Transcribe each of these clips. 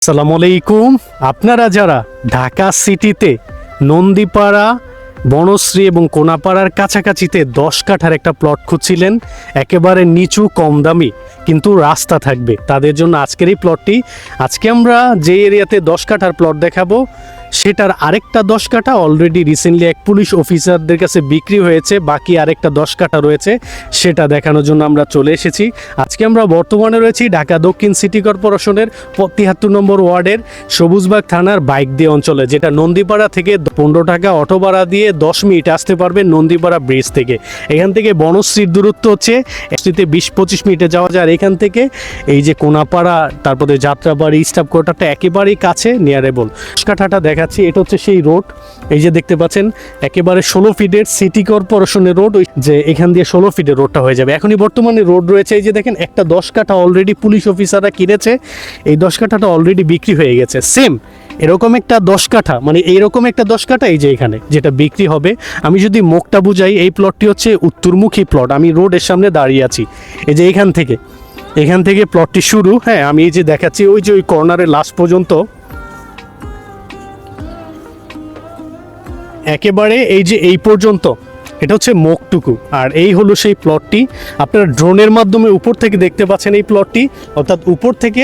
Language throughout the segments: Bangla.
আসসালামু আলাইকুম। আপনারা যারা ঢাকা সিটিতে নন্দীপাড়া, বনশ্রী এবং কোনাপাড়ার কাছাকাছিতে 10 কাঠার একটা প্লট খুঁজছিলেন, একেবারে নিচু কম দামি কিন্তু রাস্তা থাকবে, তাদের জন্য আজকের এই প্লটটি। আজকে আমরা যে এরিয়াতে 10 কাঠার প্লট দেখাবো সেটার আরেকটা 10 কাঠা অলরেডি রিসেন্টলি এক পুলিশ অফিসারদের কাছে বিক্রি হয়েছে, বাকি আরেকটা 10 কাঠা রয়েছে, সেটা দেখানোর জন্য আমরা চলে এসেছি। আজকে আমরা বর্তমানে রয়েছি ঢাকা দক্ষিণ সিটি কর্পোরেশনের 73 নম্বর ওয়ার্ডের সবুজবাগ থানার বাইক দিয়ে অঞ্চলে, যেটা নন্দীপাড়া থেকে 15 টাকা অটো ভাড়া দিয়ে 10 মিনিট আসতে পারবেন নন্দীপাড়া ব্রিজ থেকে। এখান থেকে বনশ্রীর দূরত্ব হচ্ছে 20-25 মিনিটে যাওয়া যায়। আর এখান থেকে এই যে কোনাপাড়া, তারপরে যাত্রাবাড়ি, স্টাফ কোয়ার্টারটা একেবারেই কাছে, নিয়ারেবল। কাঠাটা দেখাচ্ছি, এটা হচ্ছে সেই রোড, এই যে দেখতে পাচ্ছেন একেবারে 16 ফিটের সিটি কর্পোরেশনের রোড, যে এখান দিয়ে 16 ফিটের রোডটা হয়ে যাবে। এখনই বর্তমানে রোড রয়েছে, এই যে দেখেন একটা 10 কাঠা অলরেডি পুলিশ অফিসাররা কিনেছে, এই 10 কাঠাটা অলরেডি বিক্রি হয়ে গেছে। সেম এরকম একটা 10 কাঠা, মানে এইরকম একটা 10 কাঠা এই যে এখানে যেটা বিক্রি হবে। আমি যদি মুখটা বুঝাই, এই প্লটটি হচ্ছে উত্তরমুখী প্লট। আমি রোডের সামনে দাঁড়িয়ে আছি, এই যে এখান থেকে প্লটটি শুরু। হ্যাঁ, আমি এই যে দেখাচ্ছি, ওই যে ওই কর্নারের লাস্ট পর্যন্ত একেবারে এই যে এই পর্যন্ত, এটা হচ্ছে মুখটুকু। আর এই হলো সেই প্লটটি। আপনারা ড্রোনের মাধ্যমে উপর থেকে দেখতে পাচ্ছেন এই প্লটটি, অর্থাৎ উপর থেকে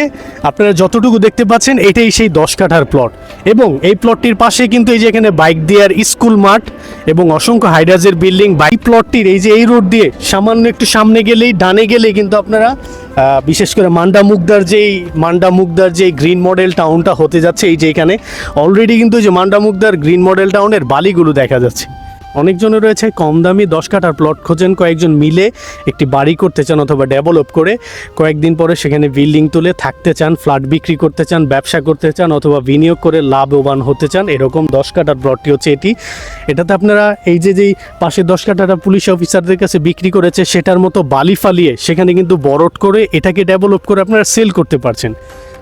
আপনারা যতটুকু দেখতে পাচ্ছেন এটাই সেই 10 কাঠার প্লট। এবং এই প্লটটির পাশে কিন্তু এই যে এখানে বাইক দেওয়ার স্কুল মাঠ এবং অসংখ্য হাইডাজের বিল্ডিং। বাইক প্লটটির এই যে এই রোড দিয়ে সামান্য একটু সামনে গেলেই, ডানে গেলেই কিন্তু আপনারা বিশেষ করে মান্ডা মুগদার যেই গ্রিন মডেল টাউনটা হতে যাচ্ছে, এই যে এখানে অলরেডি কিন্তু যে মান্ডা মুগদার গ্রিন মডেল টাউনের বালিগুলো দেখা যাচ্ছে। অনেকজনের রয়েছে কম দামি 10 কাঠার প্লট খোঁজেন, কয়েকজন মিলে একটি বাড়ি করতে চান অথবা ডেভেলপ করে কয়েকদিন পরে সেখানে বিল্ডিং তুলে থাকতে চান, ফ্ল্যাট বিক্রি করতে চান, ব্যবসা করতে চান অথবা বিনিয়োগ করে লাভবান হতে চান। এরকম 10 কাঠার প্লটটি হচ্ছে এটাতে আপনারা এই যে যেই পাশে 10 কাঠাটা পুলিশ অফিসারদের কাছে বিক্রি করেছে সেটার মতো বালি ফালিয়ে সেখানে কিন্তু বরট করে এটাকে ডেভেলপ করে আপনারা সেল করতে পারছেন।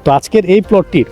তো আজকের এই প্লটটির